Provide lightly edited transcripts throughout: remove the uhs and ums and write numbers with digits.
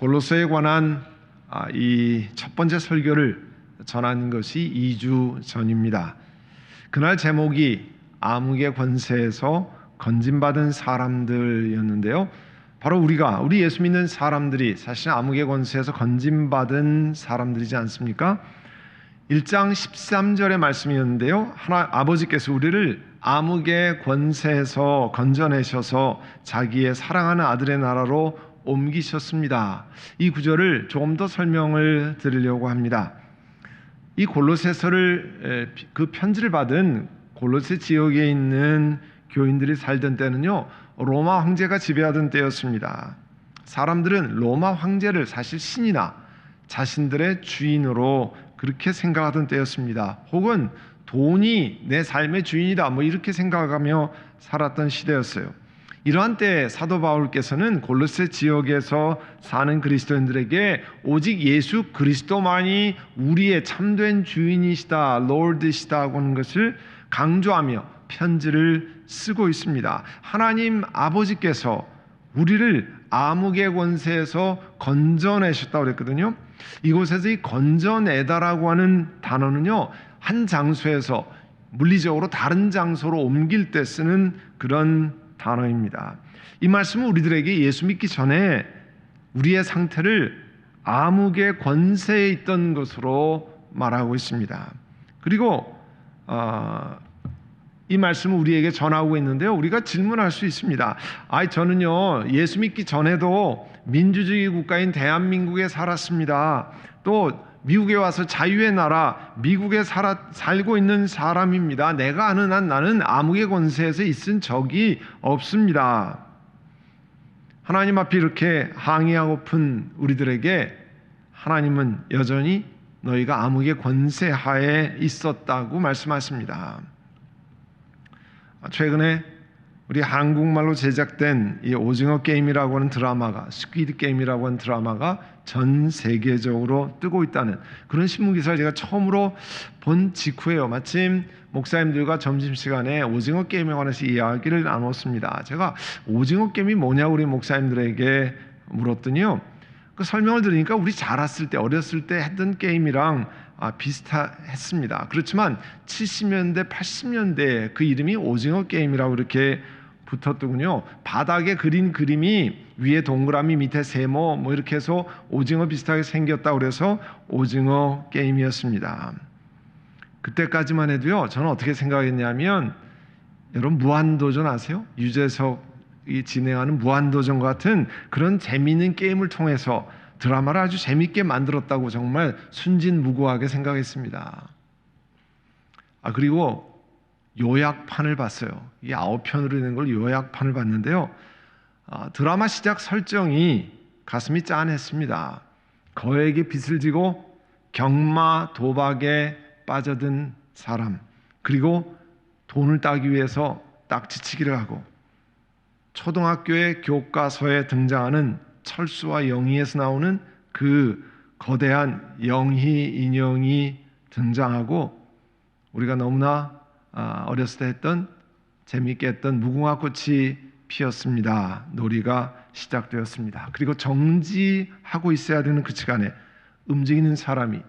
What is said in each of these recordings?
골로새에 관한 이 첫 번째 설교를 전한 것이 2주 전입니다. 그날 제목이 암흑의 권세에서 건진받은 사람들이었는데요. 바로 우리 예수 믿는 사람들이 사실 암흑의 권세에서 건진받은 사람들이지 않습니까? 1장 13절의 말씀이었는데요. 아버지께서 우리를 암흑의 권세에서 건져내셔서 자기의 사랑하는 아들의 나라로 옮기셨습니다. 이 구절을 조금 더 설명을 드리려고 합니다. 이 골로새서를 그 편지를 받은 골로새 지역에 있는 교인들이 살던 때는요, 로마 황제가 지배하던 때였습니다. 사람들은 로마 황제를 사실 신이나 자신들의 주인으로 그렇게 생각하던 때였습니다. 혹은 돈이 내 삶의 주인이다 이렇게 생각하며 살았던 시대였어요. 이러한 때 사도 바울께서는 골로새 지역에서 사는 그리스도인들에게 오직 예수 그리스도만이 우리의 참된 주인이시다, 롤드시다고 하는 것을 강조하며 편지를 쓰고 있습니다. 하나님 아버지께서 우리를 암흑의 권세에서 건져내셨다고 그랬거든요. 이곳에서 이 건져내다라고 하는 단어는요, 한 장소에서 물리적으로 다른 장소로 옮길 때 쓰는 그런 단어입니다. 이 말씀은 우리들에게 예수 믿기 전에 우리의 상태를 암흑의 권세에 있던 것으로 말하고 있습니다. 그리고 이 말씀을 우리에게 전하고 있는데요. 우리가 질문할 수 있습니다. 저는요, 예수 믿기 전에도 민주주의 국가인 대한민국에 살았습니다. 또 미국에 와서 자유의 나라 미국에 살고 있는 사람입니다. 내가 아는 한 나는 암흑의 권세에서 있은 적이 없습니다. 하나님 앞에 이렇게 항의하고픈 우리들에게 하나님은 여전히 너희가 암흑의 권세 하에 있었다고 말씀하십니다. 최근에 우리 한국말로 제작된 이 오징어 게임이라고 하는 드라마가, 스퀴드 게임이라고 하는 드라마가 전 세계적으로 뜨고 있다는 그런 신문 기사를 제가 처음으로 본 직후에요. 마침 목사님들과 점심시간에 오징어 게임에 관해서 이야기를 나눴습니다. 제가 오징어 게임이 뭐냐고 우리 목사님들에게 물었더니요, 그 설명을 들으니까 우리 자랐을 때, 어렸을 때 했던 게임이랑 비슷했습니다. 그렇지만 70년대, 80년대에 그 이름이 오징어 게임이라고 이렇게 붙었더군요. 바닥에 그린 그림이 위에 동그라미, 밑에 세모 이렇게 해서 오징어 비슷하게 생겼다고 그래서 오징어 게임이었습니다. 그때까지만 해도요, 저는 어떻게 생각했냐면, 여러분 무한도전 아세요? 유재석이 진행하는 무한도전 같은 그런 재미있는 게임을 통해서 드라마를 아주 재미있게 만들었다고 정말 순진무구하게 생각했습니다. 그리고 요약판을 봤어요. 이게 9편으로 되는 걸 요약판을 봤는데요. 드라마 시작 설정이 가슴이 짠했습니다. 거액의 빚을 지고 경마 도박에 빠져든 사람, 그리고 돈을 따기 위해서 딱지치기를 하고, 초등학교의 교과서에 등장하는 철수와 영희에서 나오는 그 거대한 영희 인형이 등장하고, 우리가 너무나 어렸을 때 했던 재미있게 했던 무궁화 꽃이 피었습니다. 놀이가 시작되었습니다. 그리고 정지하고 있어야 되는 그 시간에 움직이는 사람이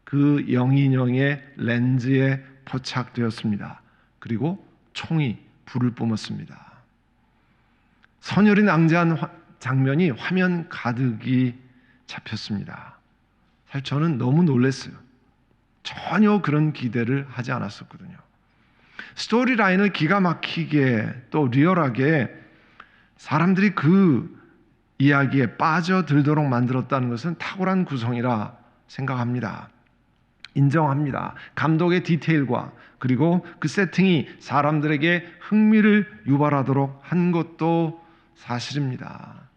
그 영희 인형의 렌즈에 포착되었습니다. 그리고 총이 불을 뿜었습니다. 선열이 낭자한 장면이 화면 가득이 잡혔습니다. 사실 저는 너무 놀랐어요. 전혀 그런 기대를 하지 않았었거든요. 스토리라인을 기가 막히게 또 리얼하게 사람들이 그 이야기에 빠져들도록 만들었다는 것은 탁월한 구성이라 생각합니다. 인정합니다. 감독의 디테일과 그리고 그 세팅이 사람들에게 흥미를 유발하도록 한 것도 사실입니다.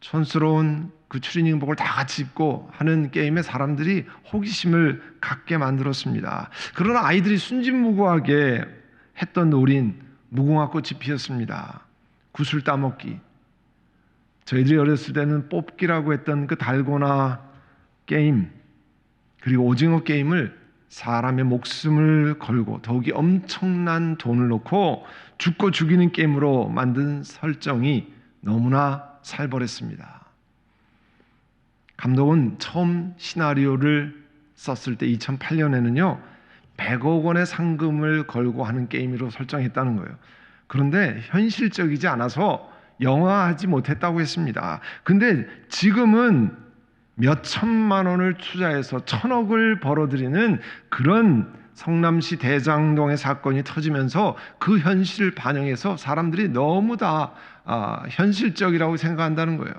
촌스러운 그 추리닝복을 다 같이 입고 하는 게임에 사람들이 호기심을 갖게 만들었습니다. 그러나 아이들이 순진무구하게 했던 놀이는 무궁화 꽃이 피었습니다. 구슬 따먹기, 저희들이 어렸을 때는 뽑기라고 했던 그 달고나 게임, 그리고 오징어 게임을 사람의 목숨을 걸고 더욱이 엄청난 돈을 놓고 죽고 죽이는 게임으로 만든 설정이 너무나 살벌했습니다. 감독은 처음 시나리오를 썼을 때 2008년에는요 100억 원의 상금을 걸고 하는 게임으로 설정했다는 거예요. 그런데 현실적이지 않아서 영화하지 못했다고 했습니다. 근데 지금은 몇 천만 원을 투자해서 1,000억을 벌어들이는 그런 성남시 대장동의 사건이 터지면서 그 현실을 반영해서 사람들이 너무 다 현실적이라고 생각한다는 거예요.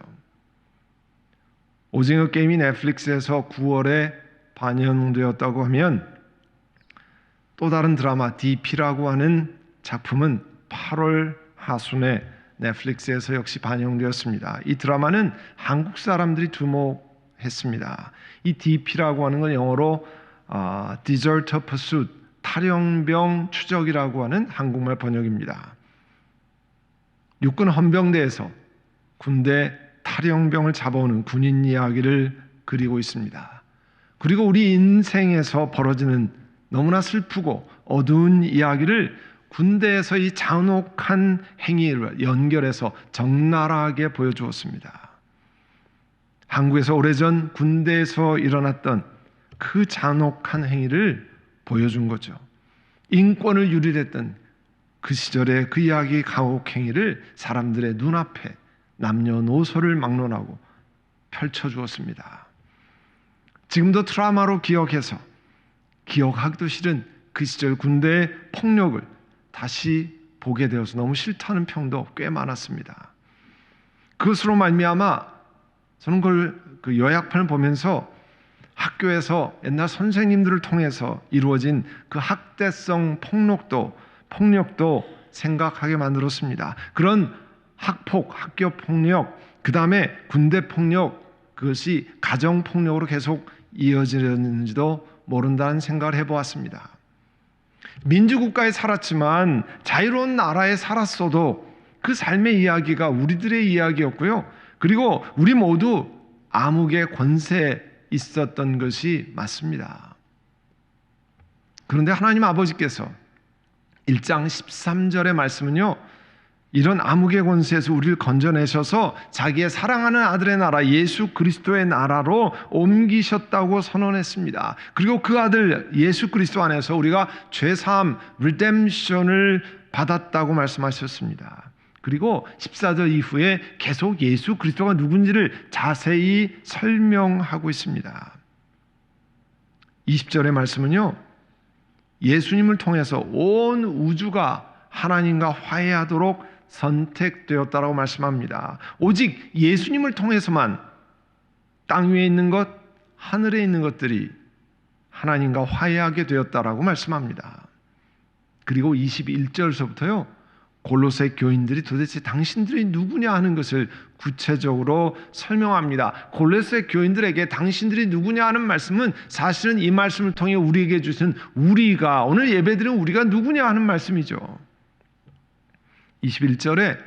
오징어 게임이 넷플릭스에서 9월에 반영되었다고 하면 또 다른 드라마 DP라고 하는 작품은 8월 하순에 넷플릭스에서 역시 반영되었습니다. 이 드라마는 한국 사람들이 주목했습니다. 이 DP라고 하는 건 영어로 Deserter Pursuit, 탈영병 추적이라고 하는 한국말 번역입니다. 육군 헌병대에서 군대 탈영병을 잡아오는 군인 이야기를 그리고 있습니다. 그리고 우리 인생에서 벌어지는 너무나 슬프고 어두운 이야기를 군대에서 이 잔혹한 행위를 연결해서 적나라하게 보여주었습니다. 한국에서 오래전 군대에서 일어났던 그 잔혹한 행위를 보여준 거죠. 인권을 유린했던 그 시절의 그 이야기 가혹 행위를 사람들의 눈앞에 남녀노소를 막론하고 펼쳐주었습니다. 지금도 트라우마로 기억해서 기억하기도 싫은 그 시절 군대의 폭력을 다시 보게 되어서 너무 싫다는 평도 꽤 많았습니다. 그것으로 말미암아 저는 그 요약판을 보면서 학교에서 옛날 선생님들을 통해서 이루어진 그 학대성 폭력도 생각하게 만들었습니다. 그런 학폭, 학교 폭력, 그 다음에 군대 폭력, 그것이 가정 폭력으로 계속 이어지는지도 모른다는 생각을 해보았습니다. 민주국가에 살았지만 자유로운 나라에 살았어도 그 삶의 이야기가 우리들의 이야기였고요. 그리고 우리 모두 암흑의 권세에 있었던 것이 맞습니다. 그런데 하나님 아버지께서 1장 13절의 말씀은요, 이런 암흑의 권세에서 우리를 건져내셔서 자기의 사랑하는 아들의 나라 예수 그리스도의 나라로 옮기셨다고 선언했습니다. 그리고 그 아들 예수 그리스도 안에서 우리가 죄사함, 리뎀션을 받았다고 말씀하셨습니다. 그리고 14절 이후에 계속 예수 그리스도가 누군지를 자세히 설명하고 있습니다. 20절의 말씀은요, 예수님을 통해서 온 우주가 하나님과 화해하도록 선택되었다라고 말씀합니다. 오직 예수님을 통해서만 땅 위에 있는 것, 하늘에 있는 것들이 하나님과 화해하게 되었다라고 말씀합니다. 그리고 21절서부터요, 골로새 교인들이 도대체 당신들이 누구냐 하는 것을 구체적으로 설명합니다. 골로새 교인들에게 당신들이 누구냐 하는 말씀은 사실은 이 말씀을 통해 우리에게 주신 우리가, 오늘 예배드린 우리가 누구냐 하는 말씀이죠. 21절에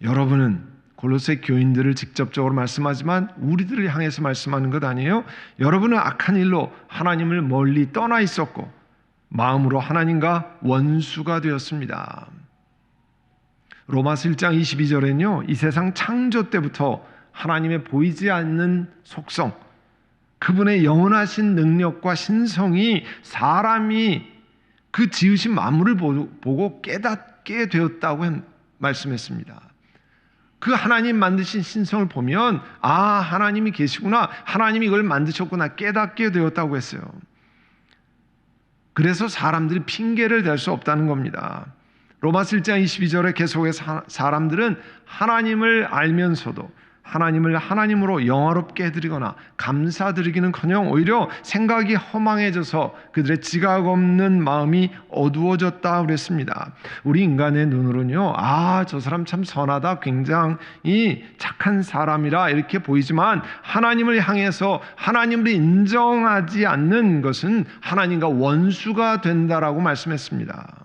여러분은 골로새 교인들을 직접적으로 말씀하지만 우리들을 향해서 말씀하는 것 아니에요? 여러분은 악한 일로 하나님을 멀리 떠나 있었고 마음으로 하나님과 원수가 되었습니다. 로마서 1장 22절에는요, 이 세상 창조 때부터 하나님의 보이지 않는 속성, 그분의 영원하신 능력과 신성이 사람이 그 지으신 만물을 보고 깨닫게 되었다고 말씀했습니다. 그 하나님 만드신 신성을 보면 하나님이 계시구나, 하나님이 이걸 만드셨구나 깨닫게 되었다고 했어요. 그래서 사람들이 핑계를 댈 수 없다는 겁니다. 로마서 1장 22절에 계속해서 사람들은 하나님을 알면서도 하나님을 하나님으로 영화롭게 해드리거나 감사드리기는커녕 오히려 생각이 허망해져서 그들의 지각 없는 마음이 어두워졌다 그랬습니다. 우리 인간의 눈으로는요, 저 사람 참 선하다, 굉장히 착한 사람이라 이렇게 보이지만 하나님을 향해서 하나님을 인정하지 않는 것은 하나님과 원수가 된다라고 말씀했습니다.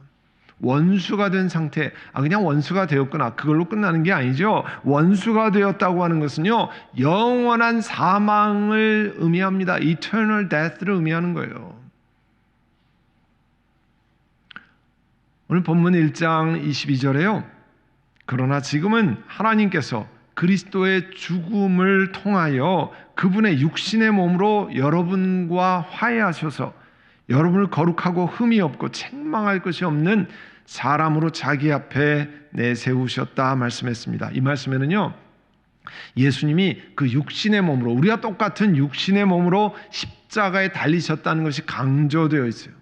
원수가 된 상태, 그냥 원수가 되었구나, 그걸로 끝나는 게 아니죠. 원수가 되었다고 하는 것은요, 영원한 사망을 의미합니다. Eternal death를 의미하는 거예요. 오늘 본문 1장 22절에요. 그러나 지금은 하나님께서 그리스도의 죽음을 통하여 그분의 육신의 몸으로 여러분과 화해하셔서 여러분을 거룩하고 흠이 없고 책망할 것이 없는 사람으로 자기 앞에 내세우셨다 말씀했습니다. 이 말씀에는요, 예수님이 그 육신의 몸으로, 우리와 똑같은 육신의 몸으로 십자가에 달리셨다는 것이 강조되어 있어요.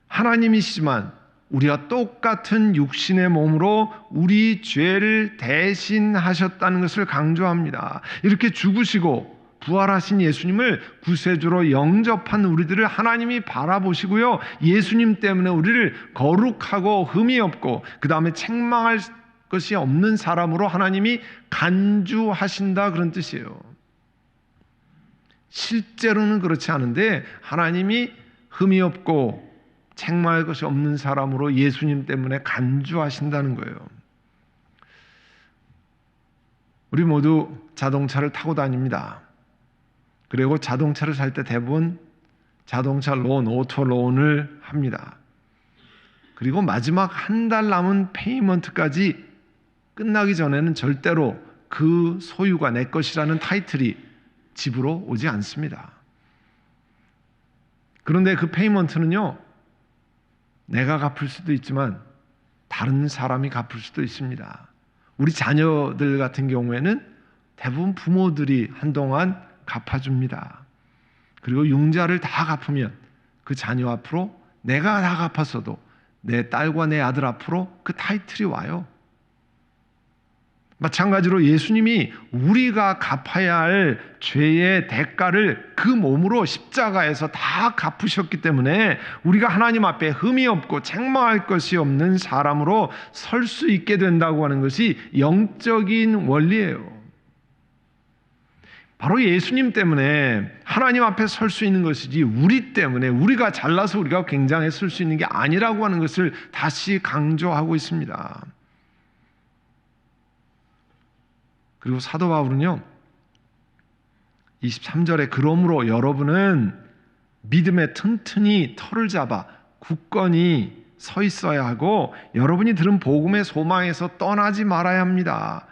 하나님이시지만 우리와 똑같은 육신의 몸으로 우리 죄를 대신하셨다는 것을 강조합니다. 이렇게 죽으시고 부활하신 예수님을 구세주로 영접한 우리들을 하나님이 바라보시고요, 예수님 때문에 우리를 거룩하고 흠이 없고 그 다음에 책망할 것이 없는 사람으로 하나님이 간주하신다, 그런 뜻이에요. 실제로는 그렇지 않은데 하나님이 흠이 없고 책망할 것이 없는 사람으로 예수님 때문에 간주하신다는 거예요. 우리 모두 자동차를 타고 다닙니다. 그리고 자동차를 살 때 대부분 자동차 론, 오토 론을 합니다. 그리고 마지막 한 달 남은 페이먼트까지 끝나기 전에는 절대로 그 소유가 내 것이라는 타이틀이 집으로 오지 않습니다. 그런데 그 페이먼트는요, 내가 갚을 수도 있지만 다른 사람이 갚을 수도 있습니다. 우리 자녀들 같은 경우에는 대부분 부모들이 한동안 갚아줍니다. 그리고 융자를 다 갚으면 그 자녀 앞으로 내가 다 갚았어도 내 딸과 내 아들 앞으로 그 타이틀이 와요. 마찬가지로 예수님이 우리가 갚아야 할 죄의 대가를 그 몸으로 십자가에서 다 갚으셨기 때문에 우리가 하나님 앞에 흠이 없고 책망할 것이 없는 사람으로 설 수 있게 된다고 하는 것이 영적인 원리예요. 바로 예수님 때문에 하나님 앞에 설 수 있는 것이지, 우리 때문에 우리가 잘나서 우리가 굉장히 설 수 있는 게 아니라고 하는 것을 다시 강조하고 있습니다. 그리고 사도 바울은요, 23절에 그러므로 여러분은 믿음에 튼튼히 털을 잡아 굳건히 서 있어야 하고 여러분이 들은 복음의 소망에서 떠나지 말아야 합니다.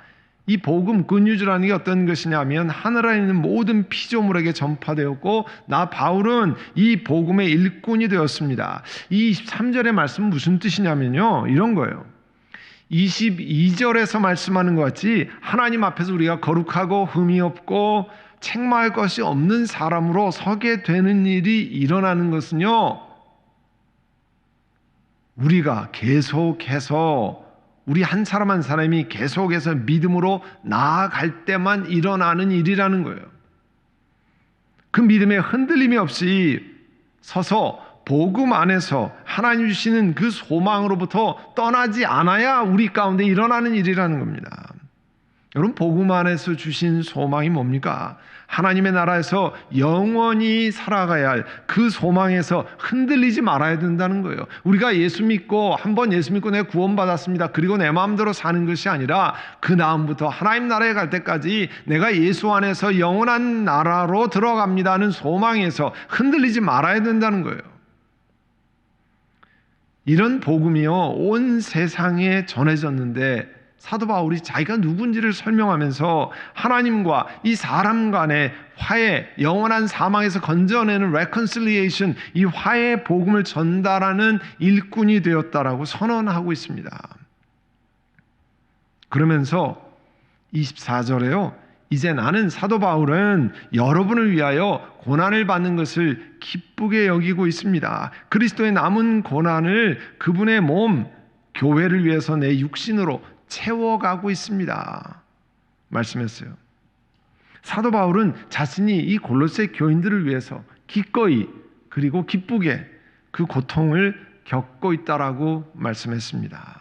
이 복음 굿뉴즈라는 게 어떤 것이냐면 하늘에 있는 모든 피조물에게 전파되었고 나 바울은 이 복음의 일꾼이 되었습니다. 이 23절의 말씀은 무슨 뜻이냐면요, 이런 거예요. 22절에서 말씀하는 것 같이 하나님 앞에서 우리가 거룩하고 흠이 없고 책망할 것이 없는 사람으로 서게 되는 일이 일어나는 것은요, 우리가 계속해서 우리 한 사람 한 사람이 계속해서 믿음으로 나아갈 때만 일어나는 일이라는 거예요. 그 믿음에 흔들림이 없이 서서 복음 안에서 하나님 주시는 그 소망으로부터 떠나지 않아야 우리 가운데 일어나는 일이라는 겁니다. 여러분, 복음 안에서 주신 소망이 뭡니까? 하나님의 나라에서 영원히 살아가야 할 그 소망에서 흔들리지 말아야 된다는 거예요. 우리가 예수 믿고 한번 예수 믿고 내가 구원받았습니다, 그리고 내 마음대로 사는 것이 아니라 그 다음부터 하나님 나라에 갈 때까지 내가 예수 안에서 영원한 나라로 들어갑니다는 소망에서 흔들리지 말아야 된다는 거예요. 이런 복음이요, 온 세상에 전해졌는데 사도 바울이 자기가 누군지를 설명하면서 하나님과 이 사람 간의 화해, 영원한 사망에서 건져내는 reconciliation, 이 화해의 복음을 전달하는 일꾼이 되었다라고 선언하고 있습니다. 그러면서 24절에요, 이제 나는 사도 바울은 여러분을 위하여 고난을 받는 것을 기쁘게 여기고 있습니다. 그리스도의 남은 고난을 그분의 몸, 교회를 위해서 내 육신으로 채워가고 있습니다. 말씀했어요. 사도 바울은 자신이 이 골로새 교인들을 위해서 기꺼이 그리고 기쁘게 그 고통을 겪고 있다라고 말씀했습니다.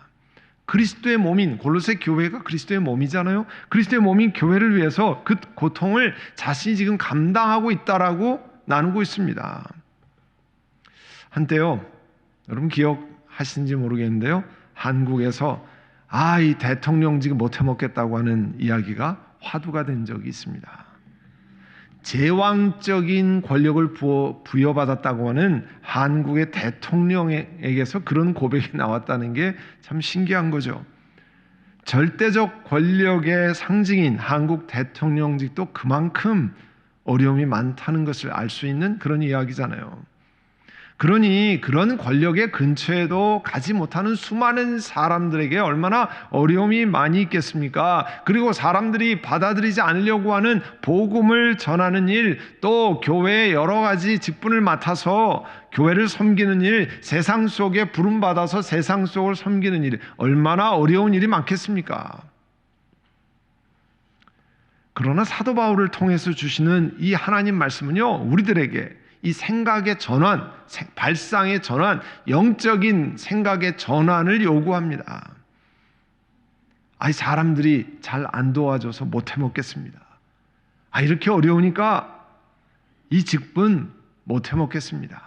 그리스도의 몸인 골로새 교회가 그리스도의 몸이잖아요. 그리스도의 몸인 교회를 위해서 그 고통을 자신이 지금 감당하고 있다라고 나누고 있습니다. 한때요, 여러분 기억하시는지 모르겠는데요, 한국에서 이 대통령직 못 해먹겠다고 하는 이야기가 화두가 된 적이 있습니다. 제왕적인 권력을 부여받았다고 하는 한국의 대통령에게서 그런 고백이 나왔다는 게 참 신기한 거죠. 절대적 권력의 상징인 한국 대통령직도 그만큼 어려움이 많다는 것을 알 수 있는 그런 이야기잖아요. 그러니 그런 권력의 근처에도 가지 못하는 수많은 사람들에게 얼마나 어려움이 많이 있겠습니까? 그리고 사람들이 받아들이지 않으려고 하는 복음을 전하는 일, 또 교회의 여러 가지 직분을 맡아서 교회를 섬기는 일, 세상 속에 부름받아서 세상 속을 섬기는 일, 얼마나 어려운 일이 많겠습니까? 그러나 사도 바울을 통해서 주시는 이 하나님 말씀은요, 우리들에게 이 생각의 전환, 발상의 전환, 영적인 생각의 전환을 요구합니다. 사람들이 잘 안 도와줘서 못 해먹겠습니다. 이렇게 어려우니까 이 직분 못 해먹겠습니다.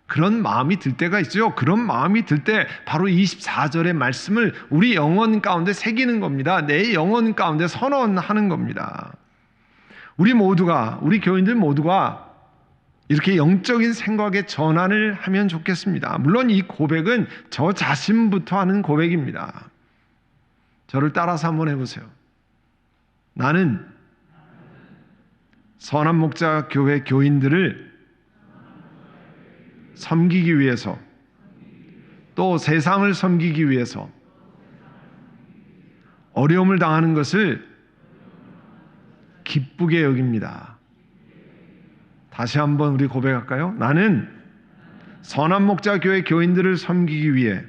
그런 마음이 들 때가 있죠. 그런 마음이 들 때 바로 24절의 말씀을 우리 영혼 가운데 새기는 겁니다. 내 영혼 가운데 선언하는 겁니다. 우리 교인들 모두가 이렇게 영적인 생각의 전환을 하면 좋겠습니다. 물론 이 고백은 저 자신부터 하는 고백입니다. 저를 따라서 한번 해보세요. 나는 선한 목자 교회 교인들을 섬기기 위해서, 또 세상을 섬기기 위해서 어려움을 당하는 것을 기쁘게 여깁니다. 다시 한번 우리 고백할까요? 나는 선한 목자 교회 교인들을 섬기기 위해,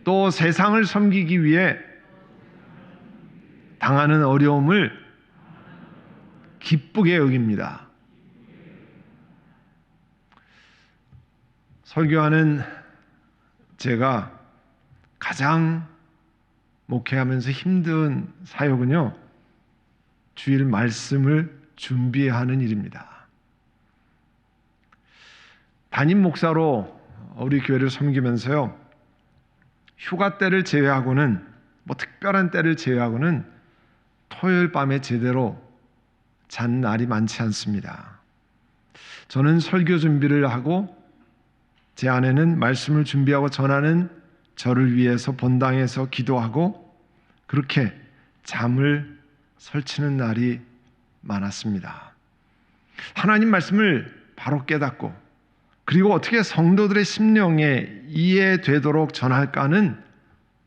또 세상을 섬기기 위해 당하는 어려움을 기쁘게 여깁니다. 설교하는 제가 가장 목회하면서 힘든 사역은요, 주일 말씀을 준비하는 일입니다. 담임 목사로 우리 교회를 섬기면서요, 휴가 때를 제외하고는, 특별한 때를 제외하고는 토요일 밤에 제대로 잔 날이 많지 않습니다. 저는 설교 준비를 하고 제 아내는 말씀을 준비하고 전하는 저를 위해서 본당에서 기도하고 그렇게 잠을 설치는 날이 많았습니다. 하나님 말씀을 바로 깨닫고, 그리고 어떻게 성도들의 심령에 이해되도록 전할까는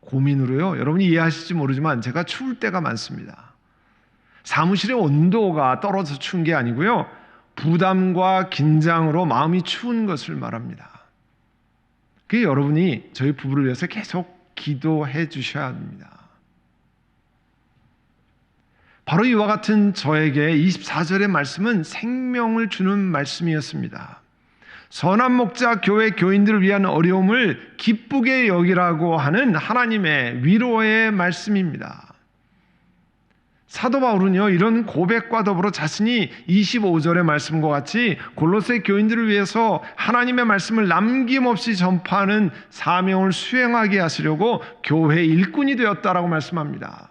고민으로요, 여러분이 이해하실지 모르지만 제가 추울 때가 많습니다. 사무실의 온도가 떨어져서 추운 게 아니고요, 부담과 긴장으로 마음이 추운 것을 말합니다. 그게 여러분이 저희 부부를 위해서 계속 기도해 주셔야 합니다. 바로 이와 같은 저에게 24절의 말씀은 생명을 주는 말씀이었습니다. 선한 목자 교회 교인들을 위한 어려움을 기쁘게 여기라고 하는 하나님의 위로의 말씀입니다. 사도 바울은요, 이런 고백과 더불어 자신이 25절의 말씀과 같이 골로새 교인들을 위해서 하나님의 말씀을 남김없이 전파하는 사명을 수행하게 하시려고 교회 일꾼이 되었다라고 말씀합니다.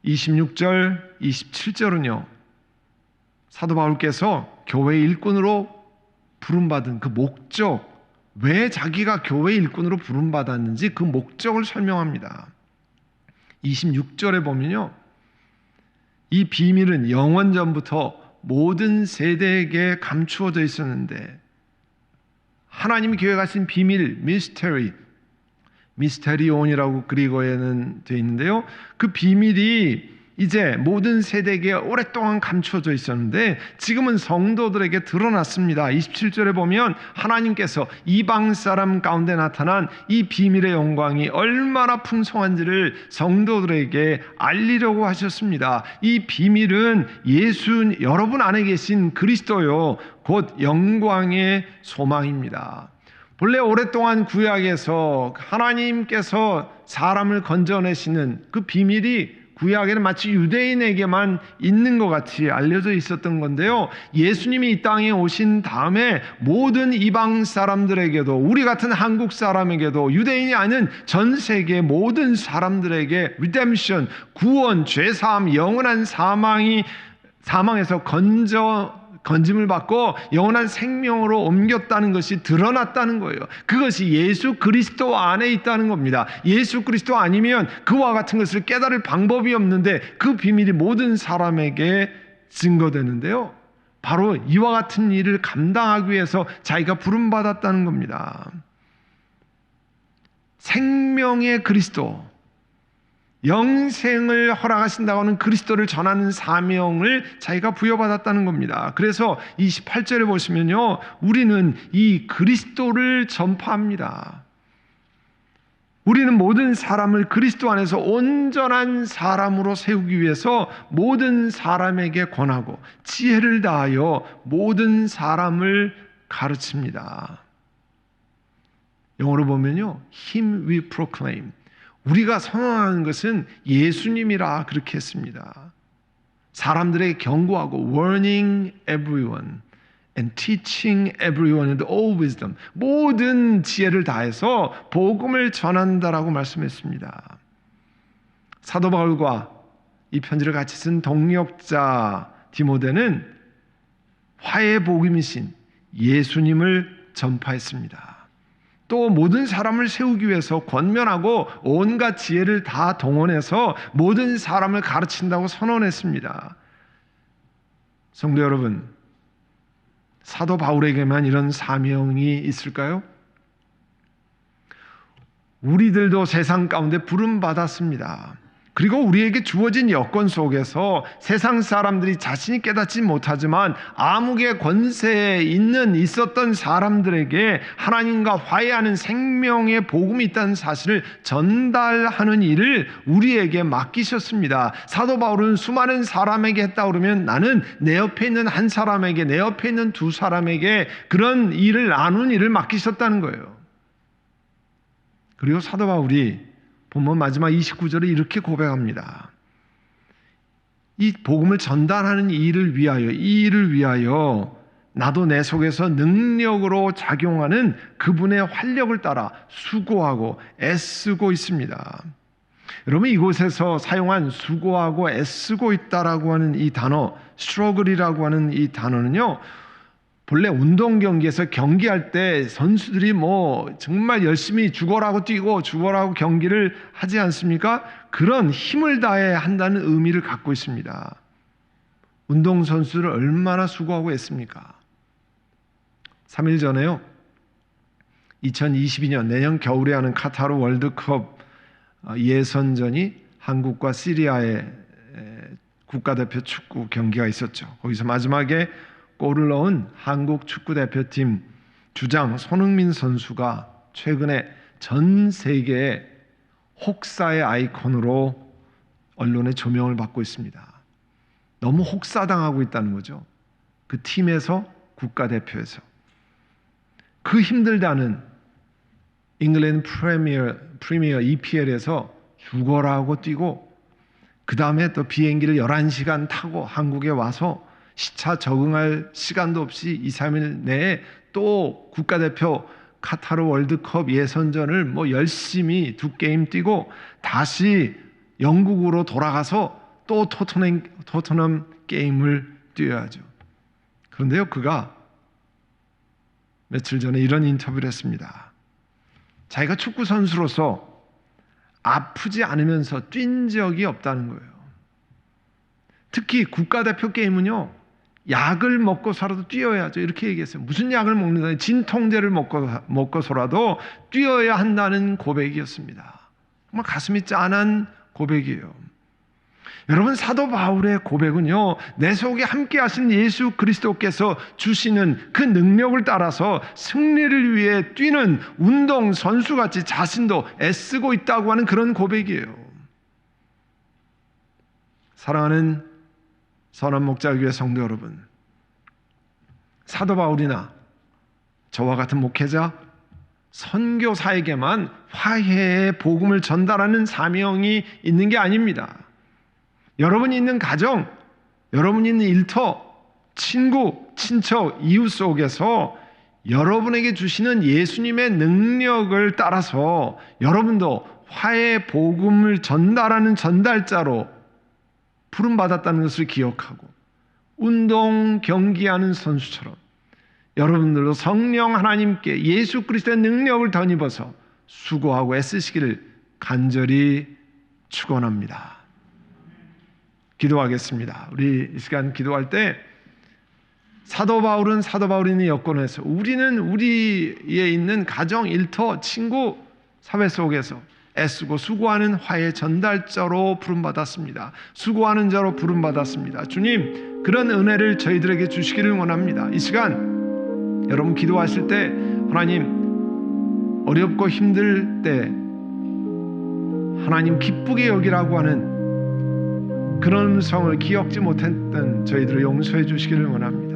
26절, 27절은요, 사도 바울께서 교회 일꾼으로 부름받은 그 목적, 왜 자기가 교회 일꾼으로 부름받았는지 그 목적을 설명합니다. 26절에 보면요, 이 비밀은 영원전부터 모든 세대에게 감추어져 있었는데, 하나님이 계획하신 비밀, 미스테리온이라고 그리고에는 되어 있는데요, 그 비밀이 이제 모든 세대에게 오랫동안 감추어져 있었는데 지금은 성도들에게 드러났습니다. 27절에 보면 하나님께서 이방 사람 가운데 나타난 이 비밀의 영광이 얼마나 풍성한지를 성도들에게 알리려고 하셨습니다. 이 비밀은 여러분 안에 계신 그리스도요, 곧 영광의 소망입니다. 본래 오랫동안 구약에서 하나님께서 사람을 건져내시는 그 비밀이 구약에는 마치 유대인에게만 있는 것 같이 알려져 있었던 건데요, 예수님이 이 땅에 오신 다음에 모든 이방 사람들에게도, 우리 같은 한국 사람에게도, 유대인이 아닌 전 세계 모든 사람들에게 리뎀션, 구원, 죄사함, 영원한 사망에서 건짐을 받고 영원한 생명으로 옮겼다는 것이 드러났다는 거예요. 그것이 예수 그리스도 안에 있다는 겁니다. 예수 그리스도 아니면 그와 같은 것을 깨달을 방법이 없는데 그 비밀이 모든 사람에게 증거되는데요. 바로 이와 같은 일을 감당하기 위해서 자기가 부름받았다는 겁니다. 생명의 그리스도, 영생을 허락하신다고 하는 그리스도를 전하는 사명을 자기가 부여받았다는 겁니다. 그래서 28절에 보시면요, 우리는 이 그리스도를 전파합니다. 우리는 모든 사람을 그리스도 안에서 온전한 사람으로 세우기 위해서 모든 사람에게 권하고 지혜를 다하여 모든 사람을 가르칩니다. 영어로 보면요, Him we proclaim. 우리가 선언하는 것은 예수님이라 그렇게 했습니다. 사람들에게 경고하고 warning everyone and teaching everyone and all wisdom. 모든 지혜를 다해서 복음을 전한다라고 말씀했습니다. 사도 바울과 이 편지를 같이 쓴 동역자 디모데는 화해의 복음이신 예수님을 전파했습니다. 또 모든 사람을 세우기 위해서 권면하고 온갖 지혜를 다 동원해서 모든 사람을 가르친다고 선언했습니다. 성도 여러분, 사도 바울에게만 이런 사명이 있을까요? 우리들도 세상 가운데 부름받았습니다. 그리고 우리에게 주어진 여건 속에서 세상 사람들이 자신이 깨닫지 못하지만 암흑의 권세에 있었던 사람들에게 하나님과 화해하는 생명의 복음이 있다는 사실을 전달하는 일을 우리에게 맡기셨습니다. 사도 바울은 수많은 사람에게 했다 그러면 나는 내 옆에 있는 한 사람에게, 내 옆에 있는 두 사람에게 그런 일을 나눈 일을 맡기셨다는 거예요. 그리고 사도 바울이 본문 마지막 29절에 이렇게 고백합니다. 이 복음을 전달하는 이 일을 위하여 나도 내 속에서 능력으로 작용하는 그분의 활력을 따라 수고하고 애쓰고 있습니다. 여러분, 이곳에서 사용한 수고하고 애쓰고 있다라고 하는 이 단어, struggle이라고 하는 이 단어는요, 본래 운동 경기에서 경기할 때 선수들이 정말 열심히 죽어라고 뛰고 죽어라고 경기를 하지 않습니까? 그런 힘을 다해 한다는 의미를 갖고 있습니다. 운동선수를 얼마나 수고하고 애씁니까? 3일 전에요, 2022년 내년 겨울에 하는 카타르 월드컵 예선전이 한국과 시리아의 국가대표 축구 경기가 있었죠. 거기서 마지막에 골을 넣은 한국 축구대표팀 주장 손흥민 선수가 최근에 전 세계의 혹사의 아이콘으로 언론의 조명을 받고 있습니다. 너무 혹사당하고 있다는 거죠. 그 팀에서, 국가대표에서. 그 힘들다는 잉글랜드 프리미어 EPL에서 죽어라고 뛰고 그 다음에 또 비행기를 11시간 타고 한국에 와서 시차 적응할 시간도 없이 2, 3일 내에 또 국가대표 카타르 월드컵 예선전을 열심히 2게임 뛰고 다시 영국으로 돌아가서 또 토트넘 게임을 뛰어야죠. 그런데요, 그가 며칠 전에 이런 인터뷰를 했습니다. 자기가 축구 선수로서 아프지 않으면서 뛴 적이 없다는 거예요. 특히 국가대표 게임은요, 약을 먹고서라도 뛰어야죠. 이렇게 얘기했어요. 무슨 약을 먹는다? 진통제를 먹고서라도 뛰어야 한다는 고백이었습니다. 정말 가슴이 짠한 고백이에요. 여러분, 사도 바울의 고백은요, 내 속에 함께 하신 예수 그리스도께서 주시는 그 능력을 따라서 승리를 위해 뛰는 운동 선수같이 자신도 애쓰고 있다고 하는 그런 고백이에요. 사랑하는 선한 목자교회 성도 여러분, 사도 바울이나 저와 같은 목회자, 선교사에게만 화해의 복음을 전달하는 사명이 있는 게 아닙니다. 여러분이 있는 가정, 여러분이 있는 일터, 친구, 친척, 이웃 속에서 여러분에게 주시는 예수님의 능력을 따라서 여러분도 화해의 복음을 전달하는 전달자로 부름받았다는 것을 기억하고 운동 경기하는 선수처럼 여러분들도 성령 하나님께 예수 그리스도의 능력을 덧입어서 수고하고 애쓰시기를 간절히 축원합니다. 기도하겠습니다. 우리 이 시간 기도할 때 사도 바울은 사도 바울이 있는 여건에서 우리는 우리에 있는 가정, 일터, 친구, 사회 속에서 애쓰고 수고하는 화해 전달자로 부름받았습니다. 수고하는 자로 부름받았습니다. 주님, 그런 은혜를 저희들에게 주시기를 원합니다. 이 시간 여러분 기도하실 때 하나님 어렵고 힘들 때 하나님 기쁘게 여기라고 하는 그런 음성을 기억지 못했던 저희들을 용서해 주시기를 원합니다.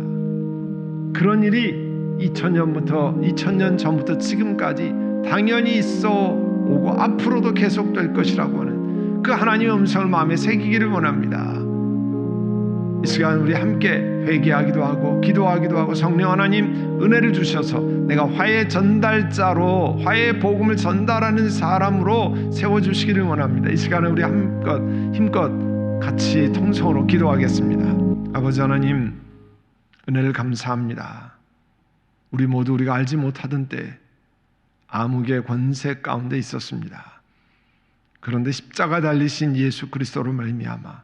그런 일이 2000년 전부터 지금까지 당연히 있어 오고 앞으로도 계속될 것이라고 하는 그 하나님의 음성을 마음에 새기기를 원합니다. 이 시간 우리 함께 회개하기도 하고 기도하기도 하고 성령 하나님 은혜를 주셔서 내가 화해 전달자로 화해 복음을 전달하는 사람으로 세워주시기를 원합니다. 이 시간에 우리 힘껏 같이 통성으로 기도하겠습니다. 아버지 하나님 은혜를 감사합니다. 우리 모두 우리가 알지 못하던 때 암흑의 권세 가운데 있었습니다. 그런데 십자가 달리신 예수 그리스도로 말미암아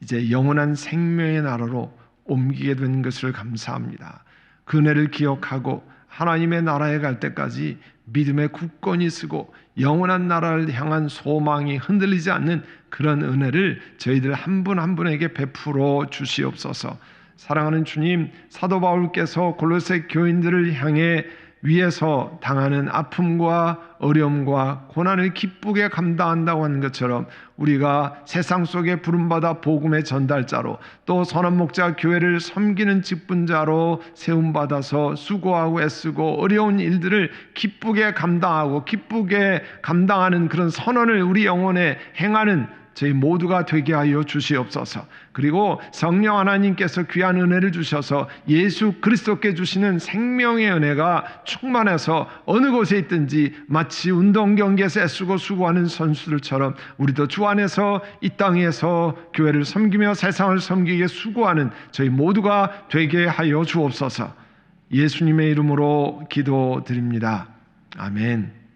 이제 영원한 생명의 나라로 옮기게 된 것을 감사합니다. 그 은혜를 기억하고 하나님의 나라에 갈 때까지 믿음의 굳건히 서고 영원한 나라를 향한 소망이 흔들리지 않는 그런 은혜를 저희들 한 분 한 분에게 베풀어 주시옵소서. 사랑하는 주님, 사도 바울께서 골로새 교인들을 향해 위에서 당하는 아픔과 어려움과 고난을 기쁘게 감당한다고 하는 것처럼 우리가 세상 속에 부름받아 복음의 전달자로 또 선한 목자 교회를 섬기는 직분자로 세움받아서 수고하고 애쓰고 어려운 일들을 기쁘게 감당하고 기쁘게 감당하는 그런 선언을 우리 영혼에 행하는 저희 모두가 되게 하여 주시옵소서. 그리고 성령 하나님께서 귀한 은혜를 주셔서 예수 그리스도께 주시는 생명의 은혜가 충만해서 어느 곳에 있든지 마치 운동 경기에서 애쓰고 수고하는 선수들처럼 우리도 주 안에서 이 땅에서 교회를 섬기며 세상을 섬기기에 수고하는 저희 모두가 되게 하여 주옵소서. 예수님의 이름으로 기도드립니다. 아멘.